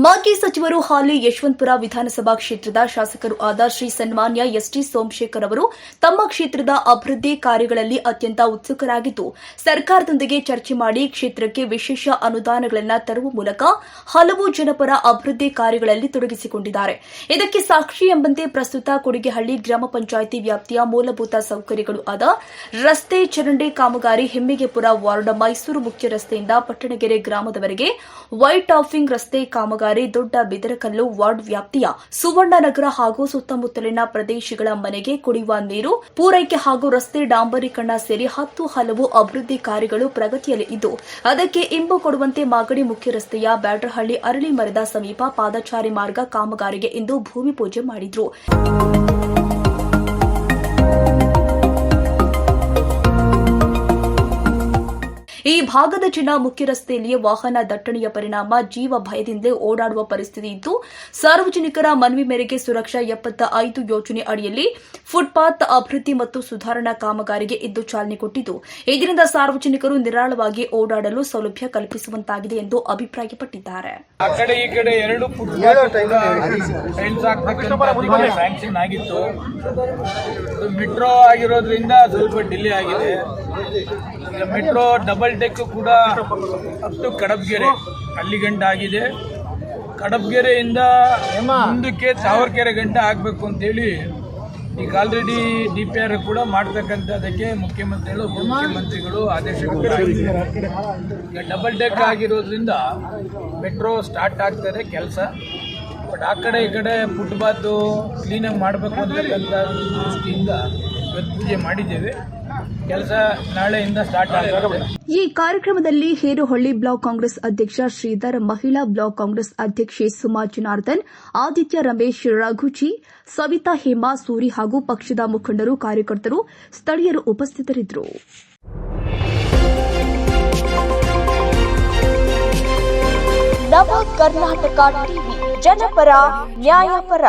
ಮಾಜಿ ಸಚಿವರು ಹಾಲಿ ಯಶವಂತಪುರ ವಿಧಾನಸಭಾ ಕ್ಷೇತ್ರದ ಶಾಸಕರು ಆದ ಶ್ರೀ ಸನ್ಮಾನ್ಯ ಎಸ್ಟಿ ಸೋಮಶೇಖರ್ ಅವರು ತಮ್ಮ ಕ್ಷೇತ್ರದ ಅಭಿವೃದ್ಧಿ ಕಾರ್ಯಗಳಲ್ಲಿ ಅತ್ಯಂತ ಉತ್ಸುಕರಾಗಿದ್ದು ಸರ್ಕಾರದೊಂದಿಗೆ ಚರ್ಚೆ ಮಾಡಿ ಕ್ಷೇತ್ರಕ್ಕೆ ವಿಶೇಷ ಅನುದಾನಗಳನ್ನು ತರುವ ಮೂಲಕ ಹಲವು ಜನಪರ ಅಭಿವೃದ್ಧಿ ಕಾರ್ಯಗಳಲ್ಲಿ ತೊಡಗಿಸಿಕೊಂಡಿದ್ದಾರೆ. ಇದಕ್ಕೆ ಸಾಕ್ಷಿ ಎಂಬಂತೆ ಪ್ರಸ್ತುತ ಕೊಡಿಗೆಹಳ್ಳಿ ಗ್ರಾಮ ಪಂಚಾಯಿತಿ ವ್ಯಾಪ್ತಿಯ ಮೂಲಭೂತ ಸೌಕರ್ಯಗಳು ಆದ ರಸ್ತೆ ಚರಂಡಿ ಕಾಮಗಾರಿ, ಹೆಮ್ಮಿಗೆಪುರ ವಾರ್ಡ್, ಮೈಸೂರು ಮುಖ್ಯ ರಸ್ತೆಯಿಂದ ಪಟ್ಟಣಗೆರೆ ಗ್ರಾಮದವರೆಗೆ ವೈಟ್ ಟಾಫಿಂಗ್ ರಸ್ತೆ ಕಾಮಗಾರಿ, ದೊಡ್ಡ ಬಿದರಕಲ್ಲು ವಾರ್ಡ್ ವ್ಯಾಪ್ತಿಯ ಸುವರ್ಣನಗರ ಹಾಗೂ ಸುತ್ತಮುತ್ತಲಿನ ಪ್ರದೇಶಗಳ ಮನೆಗೆ ಕುಡಿಯುವ ನೀರು ಪೂರೈಕೆ ಹಾಗೂ ರಸ್ತೆ ಡಾಂಬರೀಕರಣ ಸೇರಿ ಹಲವು ಅಭಿವೃದ್ಧಿ ಕಾರ್ಯಗಳು ಪ್ರಗತಿಯಲ್ಲಿ ಇದ್ದು ಅದಕ್ಕೆ ಇಂಬು ಕೊಡುವಂತೆ ಮಾಗಡಿ ಮುಖ್ಯ ರಸ್ತೆಯ ಬ್ಯಾಡ್ರಹಳ್ಳಿ ಅರಳಿ ಮರದ ಸಮೀಪ ಪಾದಚಾರಿ ಮಾರ್ಗ ಕಾಮಗಾರಿಗೆ ಇಂದು ಭೂಮಿ ಪೂಜೆ ಮಾಡಿದ್ರು. ಈ ಭಾಗದ ಜನ ಮುಖ್ಯ ರಸ್ತೆಯಲ್ಲಿಯೇ ವಾಹನ ದಟ್ಟಣೆಯ ಪರಿಣಾಮ ಜೀವ ಭಯದಿಂದಲೇ ಓಡಾಡುವ ಪರಿಸ್ಥಿತಿ ಇದ್ದು, ಸಾರ್ವಜನಿಕರ ಮನವಿ ಮೇರೆಗೆ ಸುರಕ್ಷಾ 75 ಯೋಜನೆ ಅಡಿಯಲ್ಲಿ ಫುಟ್ಪಾತ್ ಅಭಿವೃದ್ಧಿ ಮತ್ತು ಸುಧಾರಣಾ ಕಾಮಗಾರಿಗೆ ಇಂದು ಚಾಲನೆ ಕೊಟ್ಟಿದ್ದು, ಇದರಿಂದ ಸಾರ್ವಜನಿಕರು ನಿರಾಳವಾಗಿ ಓಡಾಡಲು ಸೌಲಭ್ಯ ಕಲ್ಪಿಸುವಂತಾಗಿದೆ ಎಂದು ಅಭಿಪ್ರಾಯಪಟ್ಟಿದ್ದಾರೆ. ಸ್ಯಾಂಕ್ಷನ್ ಆಗಿತ್ತು, ಮೆಟ್ರೋ ಆಗಿರೋದ್ರಿಂದ ಸ್ವಲ್ಪ ಡಿಲೇ ಆಗಿದೆ. ಮೆಟ್ರೋ ಡಬಲ್ ಡೆಕ್ ಕೂಡ ಅಪ್ ಟು ಕಡಬ್ಗೆರೆ ಅಲ್ಲಿ ಗಂಟ ಆಗಿದೆ. ಕಡಬ್ಗೆರೆಯಿಂದ ಮುಂದಕ್ಕೆ ತಾವರ್ಕೆರೆ ಗಂಟ ಆಗಬೇಕು ಅಂತೇಳಿ ಈಗ ಆಲ್ರೆಡಿ DPR ಕೂಡ ಮಾಡ್ತಕ್ಕಂಥದ್ದಕ್ಕೆ ಮುಖ್ಯಮಂತ್ರಿಗಳು ಉಪಮುಖ್ಯಮಂತ್ರಿಗಳು ಆದೇಶ ಕೊಟ್ಟಿದ್ದಾರೆ. ಈಗ ಡಬಲ್ ಡೆಕ್ ಆಗಿರೋದ್ರಿಂದ ಮೆಟ್ರೋ ಸ್ಟಾರ್ಟ್ ಆಗ್ತದೆ ಕೆಲಸ. ಬಟ್ ಆ ಕಡೆ ಈ ಕಡೆ ಫುಟ್ಪಾತು ಕ್ಲೀನಾಗಿ ಮಾಡಬೇಕು ಅಂತಕ್ಕಂಥ ದೃಷ್ಟಿಯಿಂದ ಇವತ್ತು ಪೂಜೆ ಮಾಡಿದ್ದೇವೆ. ಕೆಲಸ ನಾಳೆಯಿಂದ ಸ್ಟಾರ್ಟ್ ಆಗುತ್ತೆ. ಈ ಕಾರ್ಯಕ್ರಮದಲ್ಲಿ ಹೇರೋಹಳ್ಳಿ ಬ್ಲಾಕ್ ಕಾಂಗ್ರೆಸ್ ಅಧ್ಯಕ್ಷ ಶ್ರೀಧರ್, ಮಹಿಳಾ ಬ್ಲಾಕ್ ಕಾಂಗ್ರೆಸ್ ಅಧ್ಯಕ್ಷೆ ಸುಮಾ ಜನಾರ್ದನ್, ಆದಿತ್ಯ ರಮೇಶ್, ರಘುಜಿ, ಸವಿತಾ, ಹೇಮಾ, ಸೂರಿ ಹಾಗೂ ಪಕ್ಷದ ಮುಖಂಡರು, ಕಾರ್ಯಕರ್ತರು, ಸ್ಥಳೀಯರು ಉಪಸ್ಥಿತರಿದ್ದರು. ನವ ಕರ್ನಾಟಕ ಟಿವಿ, ಜನಪರ ನ್ಯಾಯಪರ.